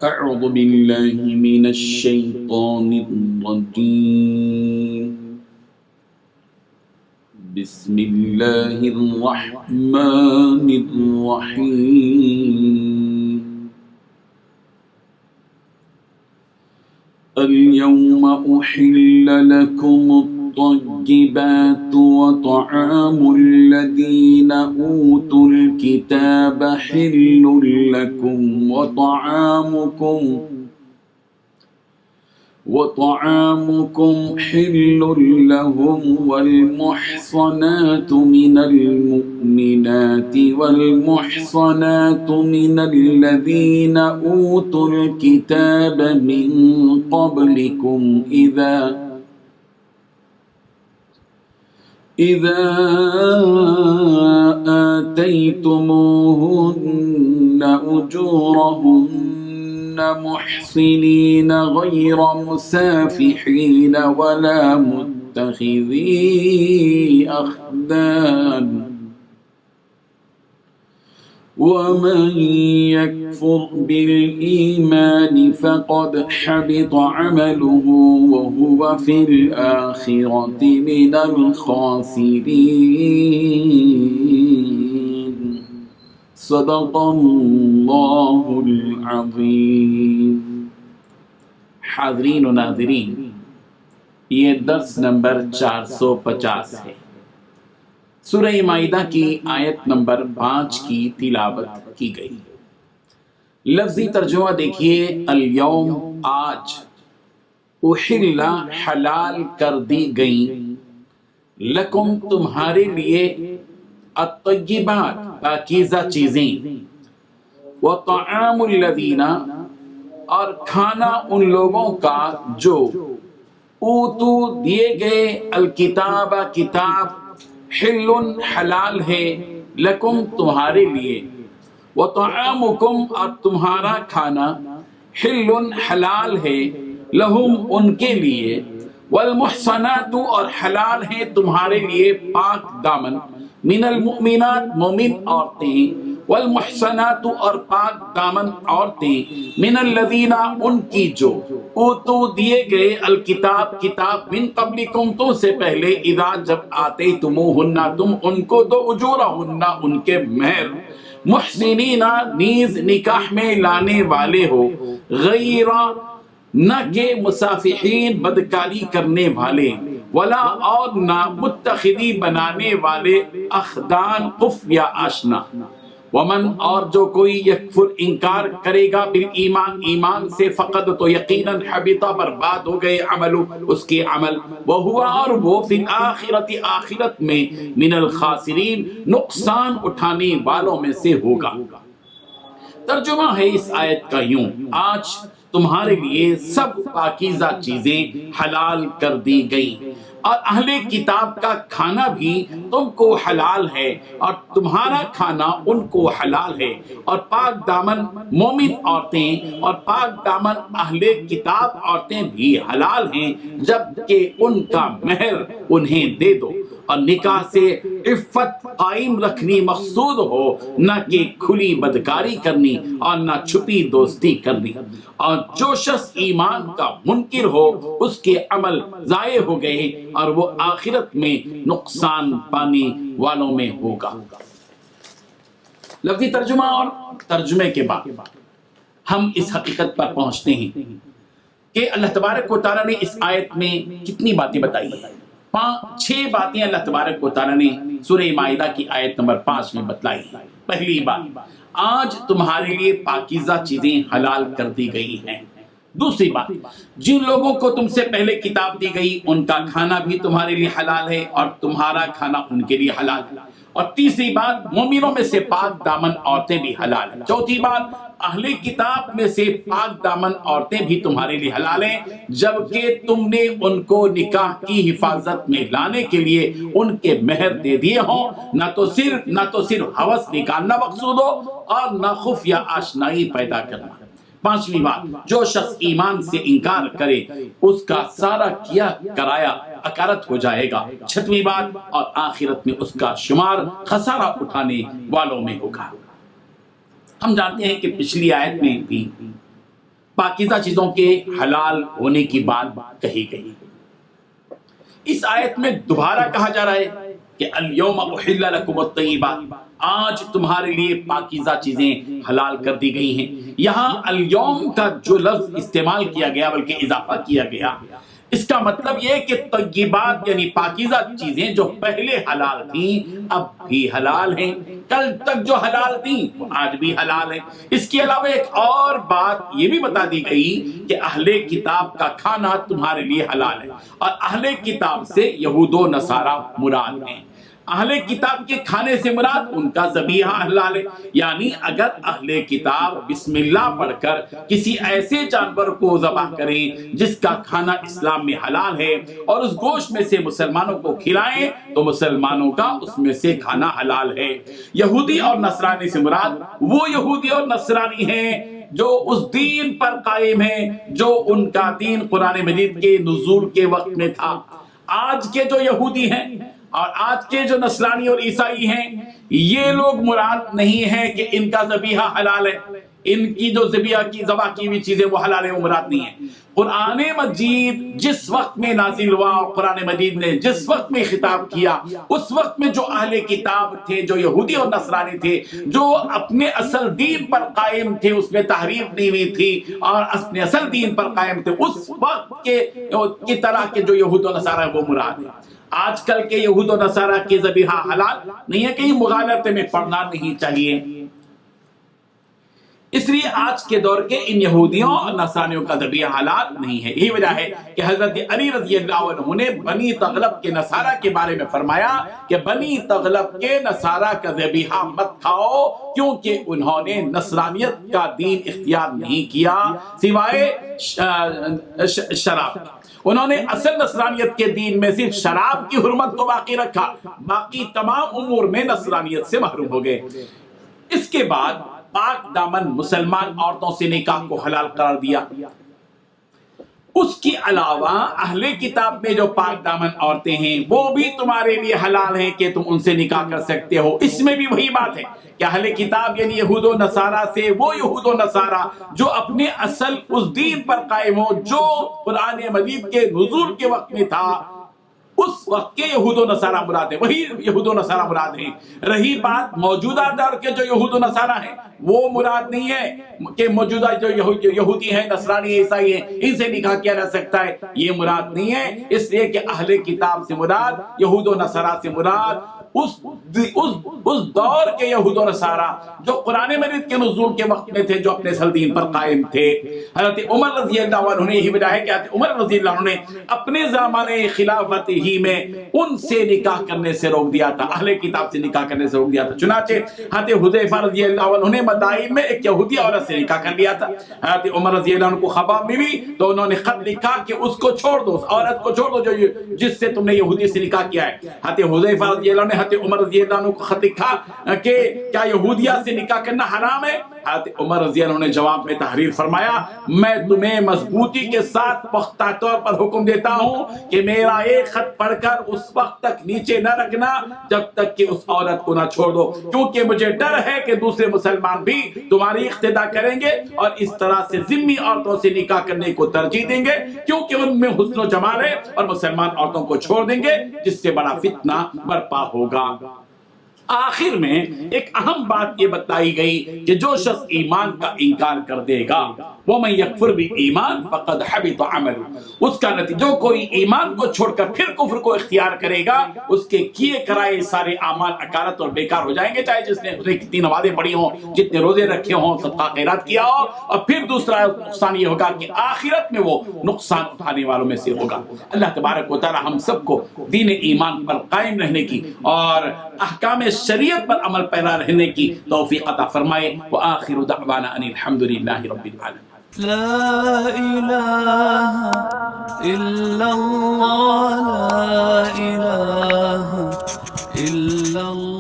أعوذ بالله من الشيطان الرجيم بسم الله الرحمن الرحيم اليوم أحل لكم الطيبات وطعام الذين أوتوا الكتاب حل لكم وطعامكم حل لهم والمحصنات من المؤمنات والمحصنات من الذين أوتوا الكتاب من قبلكم إذا آتيتموهن أجورهن محصنين غير مسافحين ولا متخذي أخدان ومن يكفر بالإيمان فقد حبط عمله وهو في الآخرة من الخاسرين صدق اللہ العظیم۔ حاضرین و ناظرین، یہ درس نمبر 450 ہے۔ سورہ مائدہ کی آیت نمبر 5 کی تلاوت کی گئی۔ لفظی ترجمہ دیکھیے، الیوم آج، احل حلال کر دی گئی، لکم تمہارے لیے، الطیبات پاکیزہ چیزیں، وطعام الذین اور کھانا ان لوگوں کا جو اوتو دیے گئے الکتاب کتاب حل حلال ہے لکم تمہارے لیے، وطعامکم اور تمہارا کھانا حل حلال ہے لہم ان کے لیے، والمحصنات اور حلال ہے تمہارے لیے پاک دامن، من المؤمنات مومن عورتیں، والمحصنات اور پاک دامن عورتیں، من الذین ان کی جو اوتو دیے گئے الکتاب کتاب، من قبلکم تم سے پہلے، اذا جب آتے تموہن تم ان کو دو، اجورہن ان کے مہر، محسنین نیز نکاح میں لانے والے ہو، غیر نہ کہ مسافحین بدکاری کرنے والے، ولا اور نہ متخذی بنانے والے، اخدان قف یا آشنا، ومن اور جو کوئی یکفر انکار کرے گا بالایمان ایمان سے، فقد تو یقیناً حبط برباد ہو گئے عمل اس کے عمل، وہو اور وہ فی الآخرت آخرت میں من الخاسرین نقصان اٹھانے والوں میں سے ہوگا۔ ترجمہ ہے اس آیت کا یوں، آج تمہارے لیے سب پاکیزہ چیزیں حلال کر دی گئی، اور اہل کتاب کا کھانا بھی تم کو حلال ہے، اور تمہارا کھانا ان کو حلال ہے، اور پاک دامن مومن عورتیں اور پاک دامن اہل کتاب عورتیں بھی حلال ہیں، جبکہ ان کا مہر انہیں دے دو، اور نکاح سے عفت قائم رکھنی مقصود ہو، نہ کہ کھلی بدکاری کرنی اور نہ چھپی دوستی کرنی، اور جو شخص ایمان کا منکر ہو اس کے عمل ضائع ہو گئے اور وہ آخرت میں نقصان پانے والوں میں ہوگا۔ لفظی ترجمہ اور ترجمے کے بعد ہم اس حقیقت پر پہنچتے ہیں کہ اللہ تبارک و تعالیٰ نے اس آیت میں کتنی باتیں بتائی ہیں۔ 6 باتیں اللہ تبارک و تعالیٰ نے سورہ مائدہ کی آیت نمبر 5 میں بتلائی ہیں۔ پہلی بات، آج تمہارے لیے پاکیزہ چیزیں حلال کر دی گئی ہیں۔ دوسری بات، جن لوگوں کو تم سے پہلے کتاب دی گئی ان کا کھانا بھی تمہارے لیے حلال ہے اور تمہارا کھانا ان کے لیے حلال ہے۔ اور تیسری بات، مومنوں میں سے پاک دامن عورتیں بھی حلال ہیں۔ چوتھی بات، اہل کتاب میں سے پاک دامن عورتیں بھی تمہارے لیے حلال ہیں، جبکہ تم نے ان کو نکاح کی حفاظت میں لانے کے لیے ان کے مہر دے دیے ہوں، نہ تو صرف ہوس نکالنا مقصود ہو اور نہ خفیہ آشنائی پیدا کرنا۔ پانچویں بات، جو شخص ایمان سے انکار کرے اس کا سارا کیا کرایا اکارت ہو جائے گا۔ چھٹویں بات، اور آخرت میں اس کا شمار خسارہ اٹھانے والوں میں ہوگا۔ ہم جانتے ہیں کہ پچھلی آیت میں بھی पाकीज़ा चीज़ों के हलाल होने की बात कही गई। इस आयत में दोबारा कहा जा रहा है कि अल-यौमा उहिल्ला लकुमुत-तय्यिबात, आज तुम्हारे लिए पाकीज़ा चीजें हलाल कर दी गई हैं। यहाँ अल-यौम का जो लफ्ज इस्तेमाल किया गया, बल्कि इजाफा किया गया, इसका मतलब यह कि तय्यिबात यानी पाकीज़ा चीजें जो पहले हलाल थी अब भी हलाल हैं, कल तक जो हलाल थी वो आज भी हलाल है। इसके अलावा एक और बात ये भी बता दी गई कि अहले किताब का खाना तुम्हारे लिए हलाल है, और अहले किताब से यहूदो नसारा मुराद हैं। अहले किताब के खाने से मुराद उनका ज़बीहा हलाल है, यानी अगर अहले किताब बिस्मिल्लाह पढ़कर किसी ऐसे जानवर को ज़बह करें जिसका खाना इस्लाम में हलाल है और उस गोश्त में से मुसलमानों को खिलाएं तो मुसलमानों का उसमें से खाना हलाल है। यहूदी और नसरानी से मुराद वो यहूदी और नसरानी हैं जो उस दीन पर कायम है जो उनका दीन कुरान मजीद के नुज़ूल के वक्त में था। आज के जो यहूदी हैं और आज के जो नसरानी और ईसाई हैं, ये लोग मुराद नहीं है कि इनका ज़बीहा हलाल है, इनकी जो ज़बह की हुई चीजें वो हलाल है, वो मुराद नहीं है। कुरान मजीद जिस वक्त में नाजिल हुआ, कुरान मजीद ने जिस वक्त में खिताब किया, उस वक्त में जो अहले किताब थे, जो यहूदी और नसरानी थे, जो अपने असल दीन पर कायम थे, उसमें तहरीफ नहीं हुई थी और अपने असल दीन पर कायम थे, उस वक्त के की तरह के जो यहूद और नसारा वो मुराद है। आजकल के यहूद और नसारा के ज़बीहा हलाल नहीं है, कहीं मुगालते में पड़ना नहीं चाहिए। इसलिए आज के दौर के इन यहूदियों और नसानियों का ज़बीहा हलाल नहीं है। यही वजह है कि हजरत अली रज़ी अल्लाह अन्हु ने बनी तगलब के नसारा के बारे में फरमाया कि बनी तगलब के नसारा का ज़बीहा मत खाओ, क्योंकि उन्होंने नसरानियत का दीन इख्तियार नहीं किया सिवाय शराब। उन्होंने असल नसरानियत के दीन में सिर्फ शराब की हुर्मत को बाकी रखा, बाकी तमाम उमूर में नसरानियत से महरूम हो गए। इसके बाद पाक दामन मुसलमान औरतों से निकाह को हलाल करार दिया। उसके अलावा अहले किताब में जो पाक दामन औरतें हैं वो भी तुम्हारे लिए हलाल हैं कि तुम उनसे निकाह कर सकते हो। इसमें भी वही बात है कि अहले किताब यानी यहूदो नसारा से वो यहूदो नसारा जो अपने असल उस दीन पर कायम हो जो कुरान मजीद के नुज़ूल के वक्त में था, उस वक्त के यहूदो नसारा मुराद है, वही यहूदो नसारा मुराद है। रही बात मौजूदा दौर के जो यहूदो नसारा हैं वो मुराद नहीं है कि मौजूदा जो यहूदी हैं, नसरानी, ईसाई हैं, इनसे निकाह किया जा सकता है, ये मुराद नहीं है। इसलिए कि अहले किताब से मुराद, यहूदो नसारा से मुराद उस दौर के यहूद और नसारा जो कुरान मजीद के नुज़ूल के वक्त में थे, जो अपने असल दीन पर कायम थे। हज़रत उमर रज़ी अल्लाह अन्हु ने, यही वजह है कि हज़रत उमर रज़ी अल्लाह अन्हु ने अपने ज़माने खिलाफत ही में उनसे निकाह करने से रोक दिया था, अहले किताब से निकाह करने से रोक दिया था। चुनाचे हज़रत हुज़ैफा रज़ी अल्लाह अन्हु ने मदाइन में एक यहूदी औरत से निकाह कर लिया था। हज़रत उमर रज़ी अल्लाह अन्हु को खबर मिली तो उन्होंने खत लिखा कि उसको छोड़ दो, उस औरत को छोड़ दो जो जिससे तुमने यहूदी से निकाह किया है। हज़रत हुज़ैफा रज़ी अल्लाह ने हज़रत उमर रज़ी अल्लाह अन्हु को खत लिखा कि क्या यहूदिया से निकाह करना हराम है? हज़रत उमर रज़ी अल्लाह ने जवाब में तहरीर फरमाया, मैं तुम्हें मजबूती के साथ पुख्ता तौर पर हुक्म देता हूँ कि मेरा एक खत पढ़कर उस वक्त तक नीचे न रखना जब तक कि उस औरत को ना छोड़ दो, क्योंकि मुझे डर है कि दूसरे मुसलमान भी तुम्हारी इख्तिदा करेंगे और इस तरह से जिम्मी औरतों से निकाह करने को तरजीह देंगे, क्योंकि उनमें हुस्न जमाल है, और मुसलमान औरतों को छोड़ देंगे जिससे बड़ा फितना बर्पा होगा। आखिर में एक अहम बात ये बताई गई कि जो शख्स ईमान का इनकार कर देगा वो मैं यकफुर भी ईमान फक़द हबित अमलु, उसका नतीजा जो कोई ईमान को छोड़कर फिर कुफ्र को इख्तियार करेगा उसके किए कराए सारे आमाल अकारत और बेकार हो जाएंगे, चाहे जिसने उसने कितनी नमाजें पढ़ी हों, जितने रोजे रखे हों, सदका खैरात किया हो। और फिर दूसरा नुकसान ये होगा कि आखिरत में वो नुकसान उठाने वालों में से होगा। अल्लाह तबारक व तआला हम सबको दीन ईमान पर कायम रहने की और अहकाम शरीयत पर अमल पैरा रहने की तौफीक अता फरमाए। व आखिरु दअवाना अनिल हम्दुलिल्लाहि रब्बिल आलमीन। ला इलाहा इल्लल्लाह, ला इलाहा इल्लल्लाह।